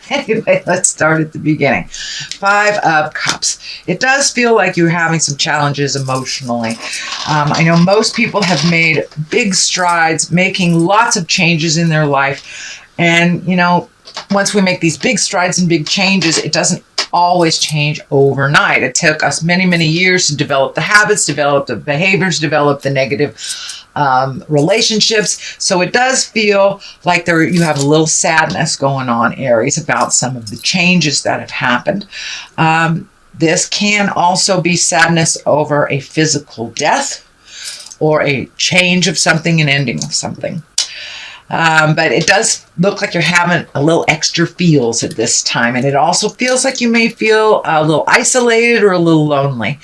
Anyway, let's start at the beginning. 5 of Cups. It does feel like you're having some challenges emotionally. I know most people have made big strides, making lots of changes in their life. And, once we make these big strides and big changes, it doesn't always change overnight. It took us many, many years to develop the habits, develop the behaviors, develop the negative relationships. So it does feel like you have a little sadness going on, Aries, about some of the changes that have happened. This can also be sadness over a physical death or a change of something, an ending of something. But it does look like you're having a little extra feels at this time. And it also feels like you may feel a little isolated or a little lonely.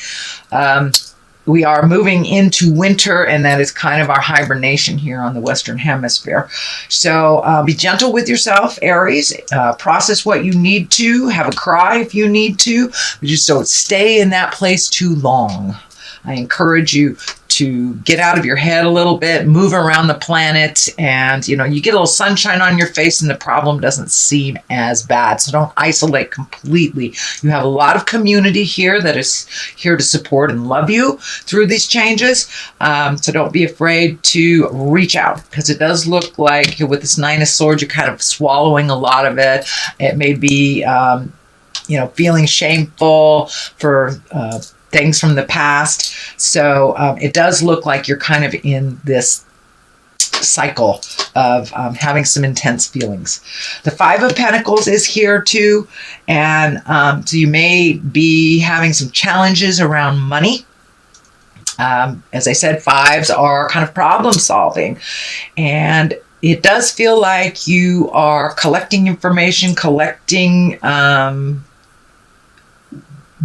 We are moving into winter, and that is kind of our hibernation here on the Western Hemisphere. So be gentle with yourself, Aries. Process what you need to. Have a cry if you need to. But just don't stay in that place too long. I encourage you to get out of your head a little bit, move around the planet, and you get a little sunshine on your face and the problem doesn't seem as bad. So don't isolate completely. You have a lot of community here that is here to support and love you through these changes. So don't be afraid to reach out, because it does look like with this 9 of Swords, you're kind of swallowing a lot of it. It may be, feeling shameful for things from the past. So it does look like you're kind of in this cycle of having some intense feelings. The 5 of Pentacles is here too. And so you may be having some challenges around money. As I said, 5s are kind of problem solving. And it does feel like you are collecting information, collecting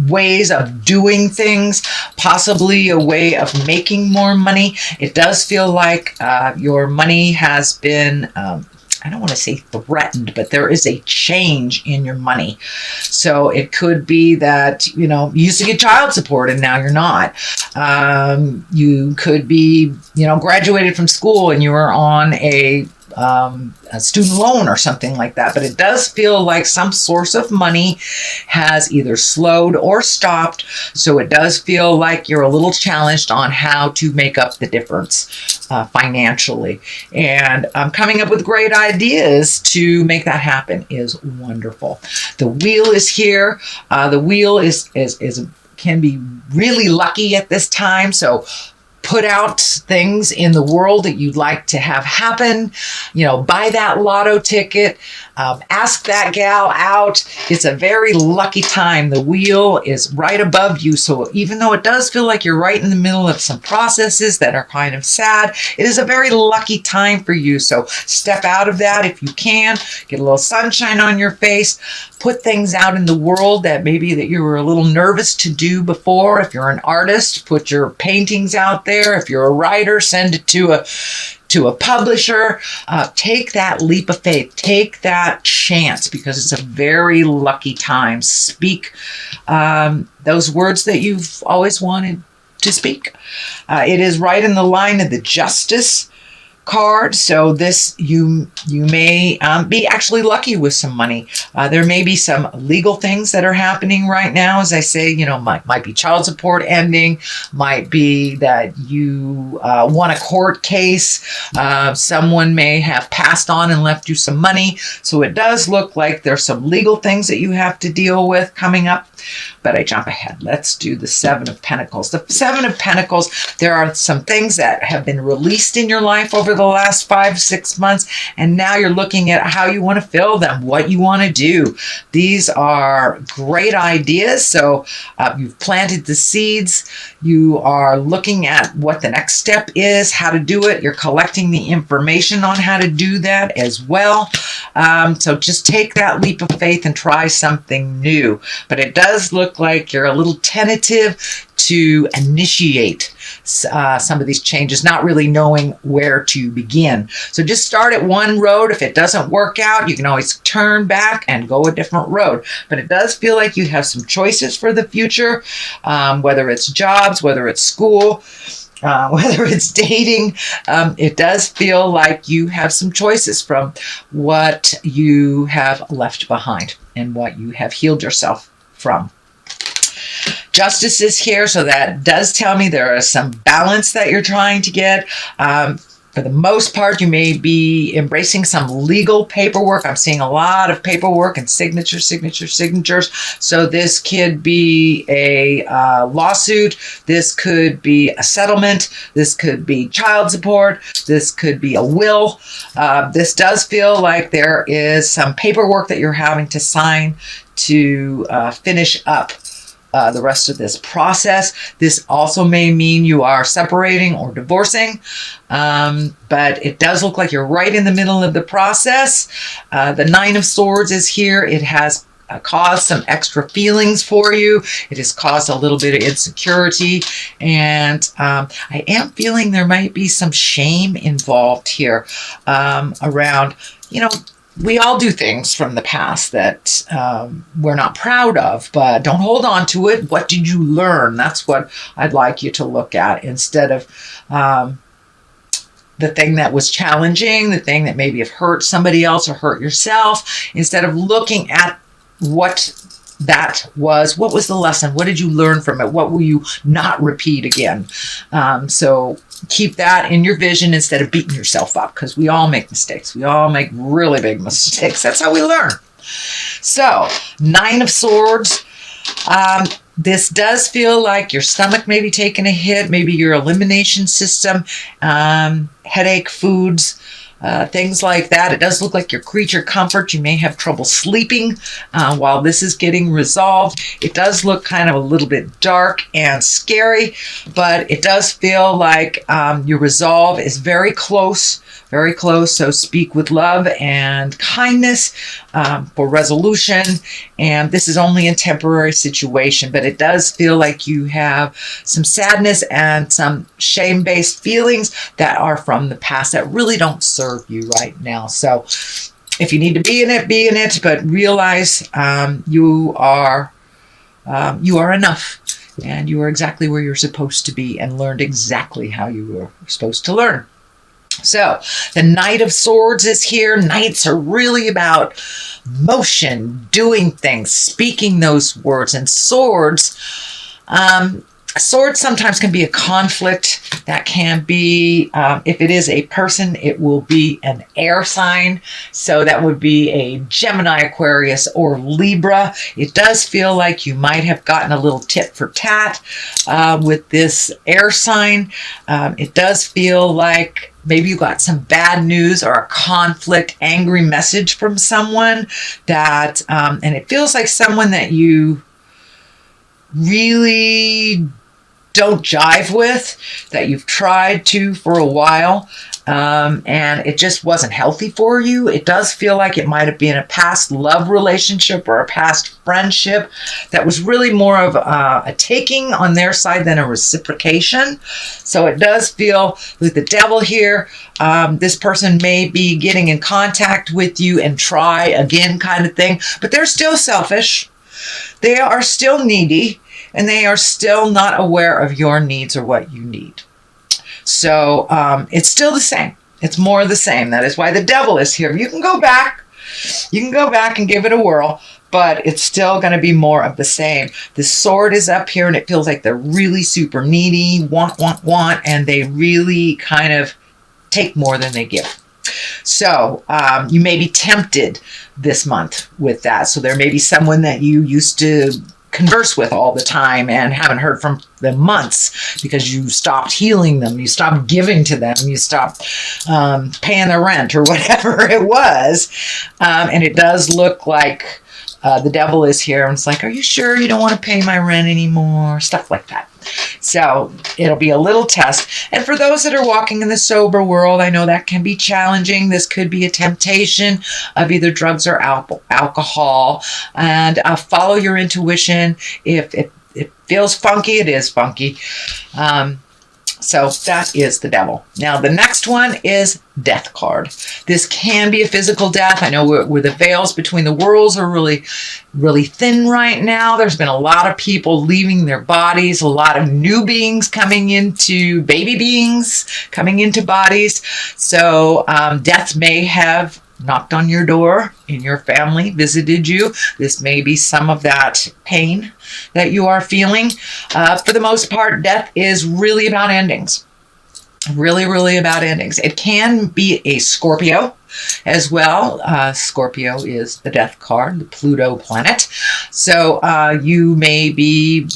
ways of doing things, possibly a way of making more money. It does feel like your money has been, I don't want to say threatened, but there is a change in your money. So it could be that, you used to get child support and now you're not. You could be, graduated from school and you were on a student loan or something like that. But it does feel like some source of money has either slowed or stopped. So it does feel like you're a little challenged on how to make up the difference financially. And coming up with great ideas to make that happen is wonderful. The Wheel is here. The Wheel is can be really lucky at this time. So put out things in the world that you'd like to have happen. Buy that lotto ticket. Ask that gal out. It's a very lucky time. The Wheel is right above you. So even though it does feel like you're right in the middle of some processes that are kind of sad, it is a very lucky time for you. So step out of that if you can. Get a little sunshine on your face. Put things out in the world that maybe that you were a little nervous to do before. If you're an artist, put your paintings out there. If you're a writer, send it to a publisher. Take that leap of faith. Take that chance, because it's a very lucky time. Speak those words that you've always wanted to speak. It is right in the line of the Justice card. So this, you may be actually lucky with some money. There may be some legal things that are happening right now. As I say, might be child support ending, might be that you won a court case. Someone may have passed on and left you some money. So it does look like there's some legal things that you have to deal with coming up. But I jump ahead. Let's do the 7 of Pentacles. The 7 of Pentacles, there are some things that have been released in your life over the last 5-6 months, and now you're looking at how you want to fill them, what you want to do. These are great ideas. So you've planted the seeds. You are looking at what the next step is, how to do it. You're collecting the information on how to do that as well. So just take that leap of faith and try something new. But it does look like you're a little tentative to initiate some of these changes, not really knowing where to begin. So just start at one road. If it doesn't work out, you can always turn back and go a different road. But it does feel like you have some choices for the future, whether it's jobs, whether it's school, whether it's dating, it does feel like you have some choices from what you have left behind and what you have healed yourself from. Justice is here, so that does tell me there is some balance that you're trying to get. For the most part, you may be embracing some legal paperwork. I'm seeing a lot of paperwork and signatures. So this could be a lawsuit. This could be a settlement. This could be child support. This could be a will. This does feel like there is some paperwork that you're having to sign to finish up the rest of this process. This also may mean you are separating or divorcing, but it does look like you're right in the middle of the process. The Nine of Swords is here. It has caused some extra feelings for you. It has caused a little bit of insecurity, and I am feeling there might be some shame involved here around, we all do things from the past that we're not proud of, but don't hold on to it. What did you learn? That's what I'd like you to look at, instead of the thing that was challenging, the thing that maybe have hurt somebody else or hurt yourself. Instead of looking at what that was, what was the lesson? What did you learn from it? What will you not repeat again? So keep that in your vision instead of beating yourself up, because we all make mistakes. We all make really big mistakes. That's how we learn. So, Nine of Swords. This does feel like your stomach may be taking a hit, maybe your elimination system, headache, foods, things like that. It does look like your creature comfort. You may have trouble sleeping while this is getting resolved. It does look kind of a little bit dark and scary, but it does feel like your resolve is very close. Very close. So speak with love and kindness for resolution. And this is only a temporary situation, but it does feel like you have some sadness and some shame-based feelings that are from the past that really don't serve you right now. So if you need to be in it, but realize you are enough, and you are exactly where you're supposed to be, and learned exactly how you were supposed to learn. So the Knight of Swords is here. Knights are really about motion, doing things, speaking those words. And swords, swords sometimes can be a conflict. That can be, if it is a person, it will be an air sign. So that would be a Gemini, Aquarius, or Libra. It does feel like you might have gotten a little tit for tat with this air sign. It does feel like maybe you got some bad news or a conflict, angry message from someone that, and it feels like someone that you really don't jive with, that you've tried to for a while, and it just wasn't healthy for you. It does feel like it might have been a past love relationship or a past friendship that was really more of a taking on their side than a reciprocation. So it does feel with the Devil here, this person may be getting in contact with you and try again kind of thing, but they're still selfish. They are still needy, and they are still not aware of your needs or what you need. So it's still the same. It's more of the same. That is why the Devil is here. You can go back. You can go back and give it a whirl, but it's still going to be more of the same. The Sword is up here, and it feels like they're really super needy, want, and they really kind of take more than they give. So you may be tempted this month with that. So there may be someone that you used to converse with all the time and haven't heard from them months because you stopped healing them, you stopped giving to them, you stopped paying their rent or whatever it was. And it does look like the Devil is here, and it's like, are you sure you don't want to pay my rent anymore? Stuff like that. So it'll be a little test. And for those that are walking in the sober world, I know that can be challenging. This could be a temptation of either drugs or alcohol. And follow your intuition. If it feels funky, it is funky. So that is the devil. Now, the next one is death card. This can be a physical death. I know where the veils between the worlds are really, really thin right now. There's been a lot of people leaving their bodies, a lot of new beings coming into, baby beings coming into bodies. So death may have knocked on your door in your family, visited you. This may be some of that pain that you are feeling. For the most part, death is really about endings. Really, really about endings. It can be a Scorpio as well. Scorpio is the death card, the Pluto planet. So you may be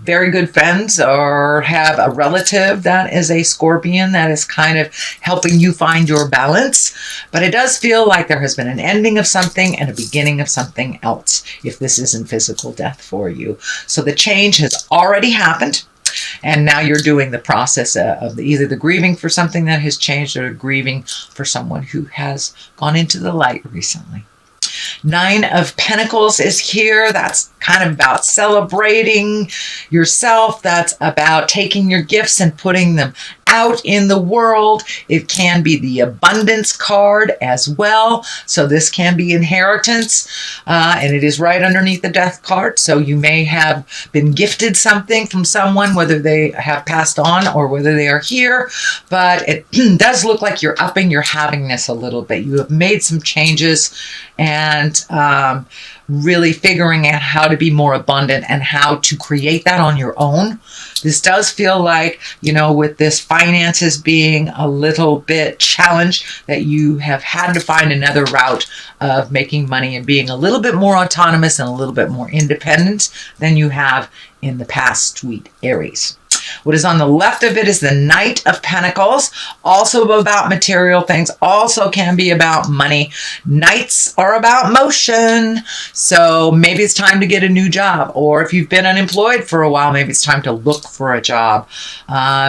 very good friends or have a relative that is a Scorpion that is kind of helping you find your balance. But it does feel like there has been an ending of something and a beginning of something else if this isn't physical death for you. So the change has already happened. And now you're doing the process of either the grieving for something that has changed or grieving for someone who has gone into the light recently. 9 of Pentacles is here. That's kind of about celebrating yourself. That's about taking your gifts and putting them out in the world. It can be the abundance card as well. So this can be inheritance, and it is right underneath the death card. So you may have been gifted something from someone, whether they have passed on or whether they are here, but it does look like you're upping your havingness a little bit. You have made some changes and really figuring out how to be more abundant and how to create that on your own. This does feel like, you know, with this finances being a little bit challenged, that you have had to find another route of making money and being a little bit more autonomous and a little bit more independent than you have in the past, sweet Aries. What is on the left of it is the Knight of Pentacles, also about material things, also can be about money. Knights are about motion, so maybe it's time to get a new job, or if you've been unemployed for a while, maybe it's time to look for a job.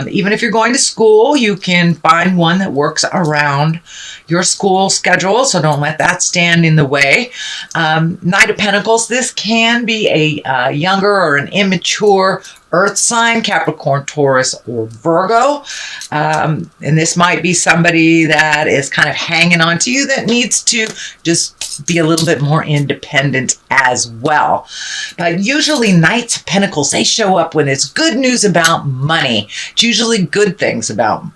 Even if you're going to school, you can find one that works around your school schedule, so don't let that stand in the way. Knight of Pentacles, this can be a younger or an immature Earth sign, Capricorn, Taurus, or Virgo. And this might be somebody that is kind of hanging on to you that needs to just be a little bit more independent as well. But usually Knights of Pentacles, they show up when it's good news about money. It's usually good things about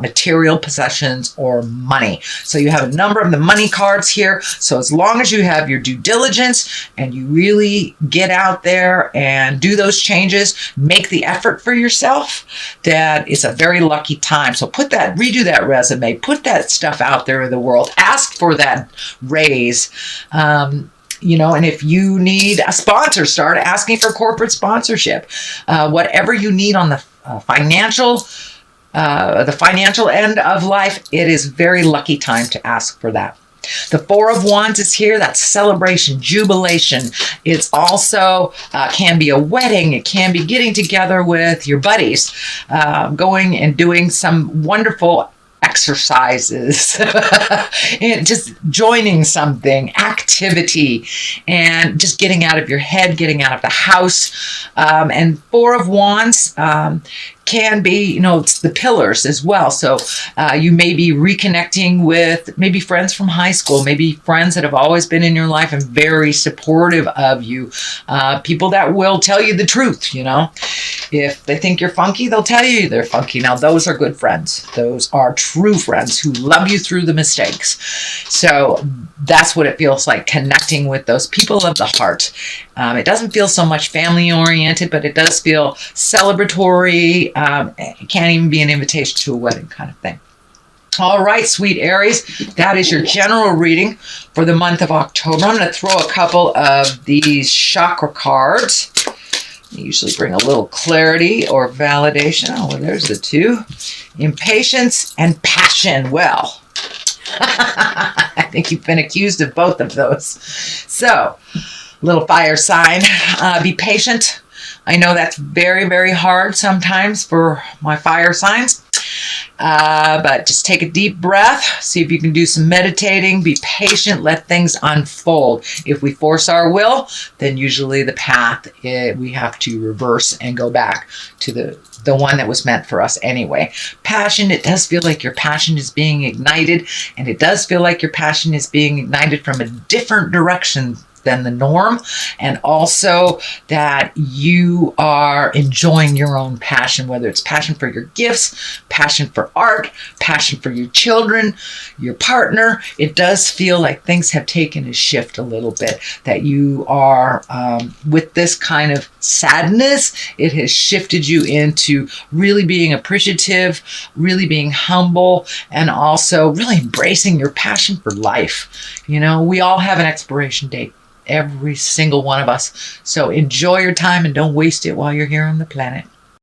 material possessions or money. So you have a number of the money cards here. So as long as you have your due diligence and you really get out there and do those changes, make the effort for yourself, that is a very lucky time. So redo that resume, put that stuff out there in the world, ask for that raise. You know, and if you need a sponsor, start asking for corporate sponsorship. Whatever you need on the financial end of life, it is very lucky time to ask for that. The Four of Wands is here. That's celebration, jubilation. It's also can be a wedding. It can be getting together with your buddies, going and doing some wonderful exercises, and just joining something, activity, and just getting out of your head, getting out of the house. And Four of Wands can be, you know, it's the pillars as well. So you may be reconnecting with maybe friends from high school, maybe friends that have always been in your life and very supportive of you. People that will tell you the truth, you know. If they think you're funky, they'll tell you they're funky. Now, those are good friends. Those are true friends who love you through the mistakes. So that's what it feels like, connecting with those people of the heart. It doesn't feel so much family-oriented, but it does feel celebratory. It can't even be an invitation to a wedding kind of thing. All right, sweet Aries, that is your general reading for the month of October. I'm going to throw a couple of these chakra cards. I usually bring a little clarity or validation. Oh, well, there's the two. Impatience and passion. Well, I think you've been accused of both of those. So, little fire sign. Be patient. I know that's very, very hard sometimes for my fire signs. But just take a deep breath. See if you can do some meditating. Be patient. Let things unfold. If we force our will, then usually the path, we have to reverse and go back to the one that was meant for us anyway. Passion, it does feel like your passion is being ignited, and it does feel like your passion is being ignited from a different direction than the norm, and also that you are enjoying your own passion, whether it's passion for your gifts, passion for art, passion for your children, your partner. It does feel like things have taken a shift a little bit, that you are with this kind of sadness, it has shifted you into really being appreciative, really being humble, and also really embracing your passion for life. You know, we all have an expiration date. Every single one of us. So enjoy your time and don't waste it while you're here on the planet.